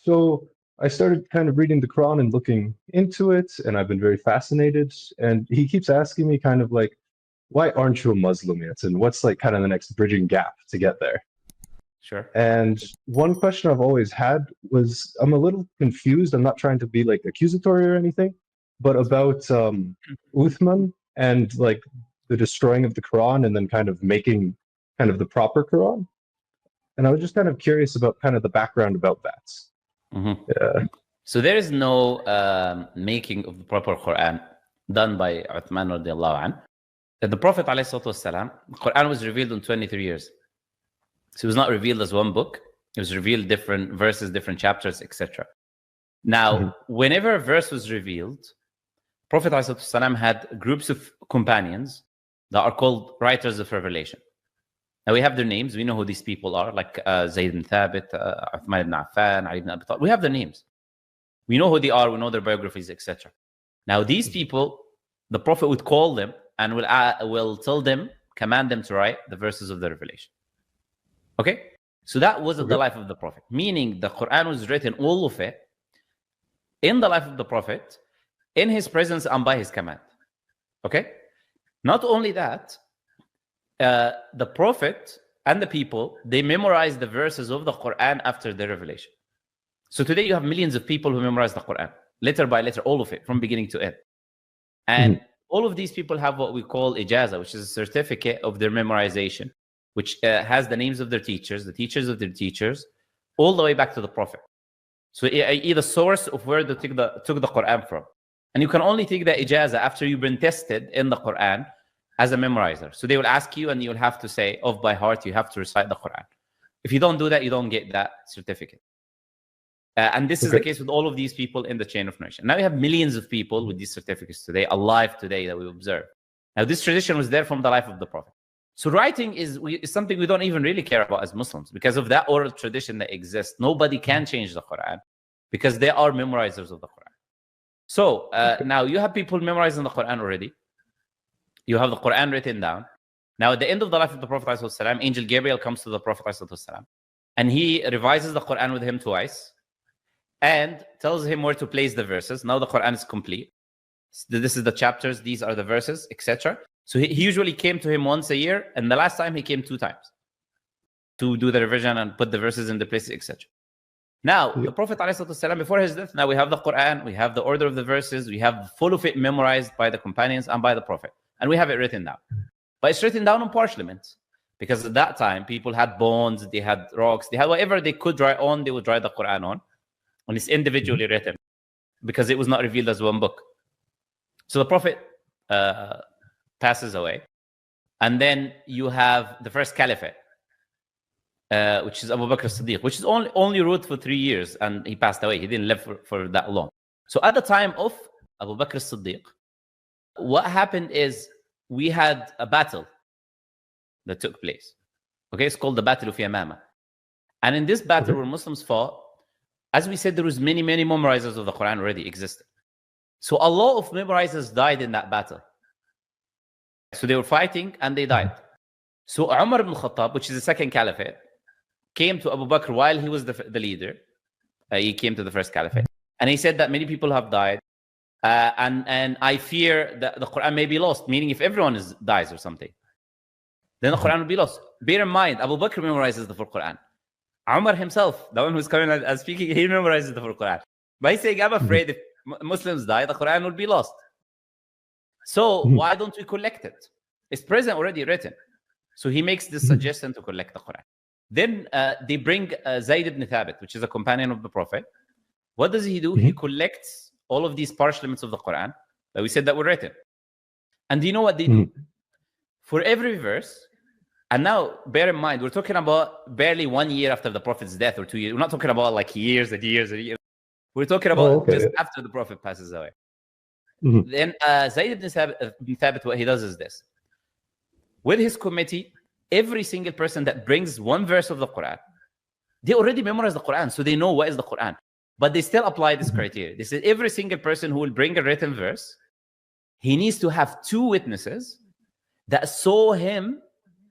So I started kind of reading the Quran and looking into it, and I've been very fascinated. And he keeps asking me kind of like, why aren't you a Muslim yet? And what's like kind of the next bridging gap to get there? Sure. And one question I've always had was, I'm a little confused. I'm not trying to be like accusatory or anything, but about Uthman and like the destroying of the Quran and then kind of making kind of the proper Quran. And I was just kind of curious about kind of the background about that. Mm-hmm. So there is no making of the proper Quran done by Uthman radiallahu anh. The Prophet ﷺ, the Quran was revealed in 23 years. So it was not revealed as one book. It was revealed different verses, different chapters, etc. Now, whenever a verse was revealed, Prophet ﷺ had groups of companions that are called writers of revelation. Now we have their names. We know who these people are, like Zayd ibn Thabit, Uthman ibn Affan, Ali ibn Abi Talib. We have their names. We know who they are. We know their biographies, etc. Now these people, the Prophet would call them and will tell them, command them to write the verses of the revelation. Okay? So that was the life of the Prophet. Meaning the Quran was written, all of it, in the life of the Prophet, in his presence and by his command. Okay? Not only that, the Prophet and the people, they memorized the verses of the Quran after the revelation. So today you have millions of people who memorize the Quran, letter by letter, all of it, from beginning to end. And all of these people have what we call ijaza, which is a certificate of their memorization, which has the names of their teachers, the teachers of their teachers, all the way back to the Prophet. So either source of where they took the Quran from. And you can only take the ijaza after you've been tested in the Quran as a memorizer. So they will ask you and you'll have to say off by heart, you have to recite the Quran. If you don't do that, you don't get that certificate. And this is the case with all of these people in the chain of narration. Now we have millions of people with these certificates today, alive today, that we observe. Now this tradition was there from the life of the Prophet. So writing is something we don't even really care about as Muslims because of that oral tradition that exists. Nobody can change the Quran because they are memorizers of the Quran. So now you have people memorizing the Quran already. You have the Quran written down. Now at the end of the life of the Prophet ﷺ, Angel Gabriel comes to the Prophet ﷺ, and he revises the Quran with him twice and tells him where to place the verses. Now the Quran is complete. This is the chapters, these are the verses, etc. So he usually came to him once a year, and the last time he came 2 times to do the revision and put the verses in the places, etc. Now, the Prophet ﷺ, before his death, now we have the Quran, we have the order of the verses, we have full of it memorized by the companions and by the Prophet, and we have it written down. But it's written down on parchment, because at that time, people had bones, they had rocks, they had whatever they could write on, they would write the Quran on, and it's individually written, because it was not revealed as one book. So the Prophet passes away, and then you have the first caliphate, which is Abu Bakr as-Siddiq, which is only ruled for 3 years, and he passed away. He didn't live for that long. So at the time of Abu Bakr as-Siddiq, what happened is we had a battle that took place. Okay, it's called the Battle of Yamama. And in this battle where Muslims fought, as we said, there was many memorizers of the Quran already existed. So a lot of memorizers died in that battle. So they were fighting and they died. So Umar ibn Khattab, which is the second caliphate, came to Abu Bakr while he was the leader. He came to the first caliphate. And he said that many people have died. And I fear that the Quran may be lost, meaning if everyone dies or something, then the Quran will be lost. Bear in mind, Abu Bakr memorizes the full Quran. Umar himself, the one who's coming and speaking, he memorizes the full Quran. By saying, I'm afraid if Muslims die, the Quran will be lost. So why don't we collect it? It's present already written. So he makes this suggestion to collect the Quran. Then they bring Zayd ibn Thabit, which is a companion of the Prophet. What does he do? He collects all of these parchments of the Quran that we said that were written. And do you know what they do? For every verse, and now bear in mind, we're talking about barely 1 year after the Prophet's death or 2 years. We're not talking about like years and years and years. We're talking about just after the Prophet passes away. Then Zayd ibn Thabit, what he does is this. With his committee, every single person that brings one verse of the Quran, they already memorize the Quran, so they know what is the Quran. But they still apply this criteria. They say every single person who will bring a written verse, he needs to have 2 witnesses that saw him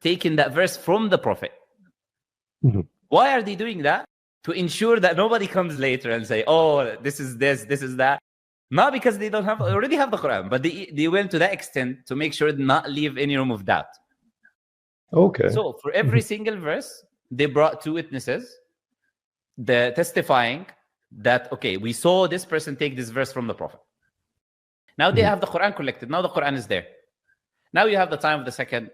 taking that verse from the Prophet. Why are they doing that? to ensure that nobody comes later and say, oh, this is this is that. Not because they already have the Quran, but they went to that extent to make sure to not leave any room of doubt. Okay. So for every single verse, they brought 2 witnesses, the testifying that, okay, we saw this person take this verse from the Prophet. Now they have the Quran collected. Now the Quran is there. Now you have the time of the second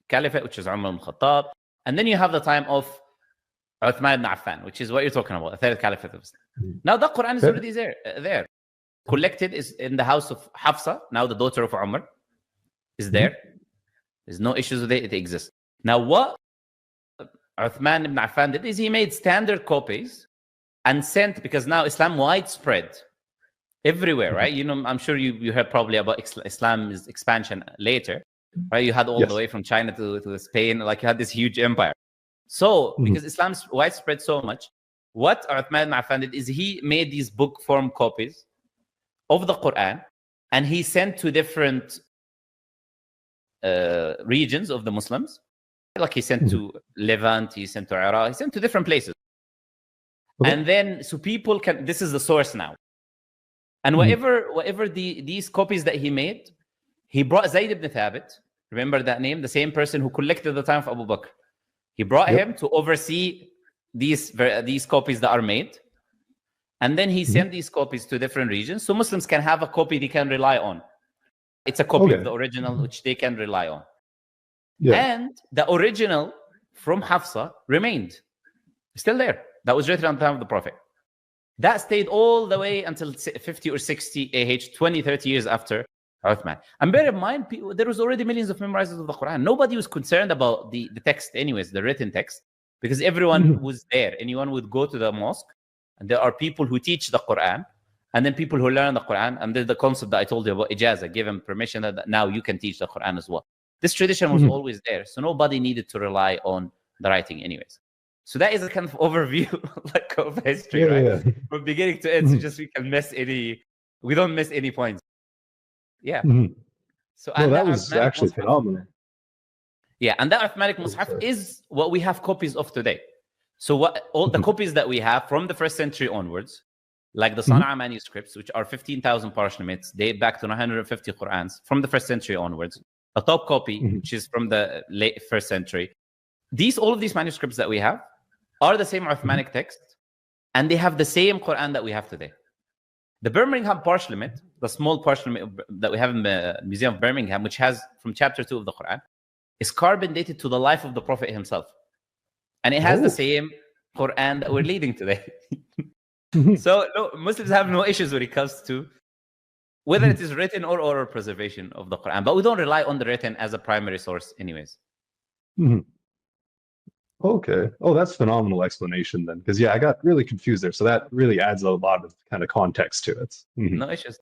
caliphate, which is Umar ibn Khattab. And then you have the time of Uthman ibn Affan, which is what you're talking about, the third caliphate of Islam. Now the Quran is already there. Collected is in the house of Hafsa, now the daughter of Umar, is there. There's no issues with it. It exists. Now what Uthman ibn Affan did is he made standard copies and sent, because now Islam widespread everywhere, right? You know, I'm sure you heard probably about Islam's expansion later, right? You had all the way from China to Spain, like you had this huge empire. So because Islam's widespread so much, what Uthman ibn Affan did is he made these book form copies of the Quran, and he sent to different regions of the Muslims. Like he sent to Levant, he sent to Iraq, he sent to different places. And then, so people can, this is the source now. And whatever these copies that he made, he brought Zayd ibn Thabit, remember that name? The same person who collected the time of Abu Bakr. He brought him to oversee these copies that are made. And then he sent these copies to different regions, so Muslims can have a copy they can rely on. It's a copy of the original, which they can rely on. And the original from Hafsa remained. Still there. That was written on the time of the Prophet. That stayed all the way until 50 or 60 AH, 20, 30 years after Uthman. And bear in mind, there was already millions of memorizers of the Quran. Nobody was concerned about the text anyways, the written text, because everyone was there. Anyone would go to the mosque, and there are people who teach the Quran, and then people who learn the Quran. And there's the concept that I told you about ijazah, give them permission that now you can teach the Quran as well. This tradition was always there, so nobody needed to rely on the writing anyways. So that is a kind of overview like of history, right? From beginning to end, so just we don't miss any points. So and that was actually phenomenal. And that Uthmanic Mus'haf is what we have copies of today. So all the copies that we have from the 1st century onwards, like the Sana'a manuscripts, which are 15,000 parchments, date back to 950 Qur'ans from the 1st century onwards. A top copy, which is from the late 1st century. All of these manuscripts that we have are the same Uthmanic text, and they have the same Quran that we have today. The Birmingham parchment, the small parchment that we have in the Museum of Birmingham, which has from chapter 2 of the Quran, is carbon dated to the life of the Prophet himself. And it has the same Quran that we're leading today. So Muslims have no issues when it comes to whether it is written or oral preservation of the Quran. But we don't rely on the written as a primary source anyways. Okay. Oh, that's phenomenal explanation then. Because I got really confused there. So that really adds a lot of kind of context to it. No issues.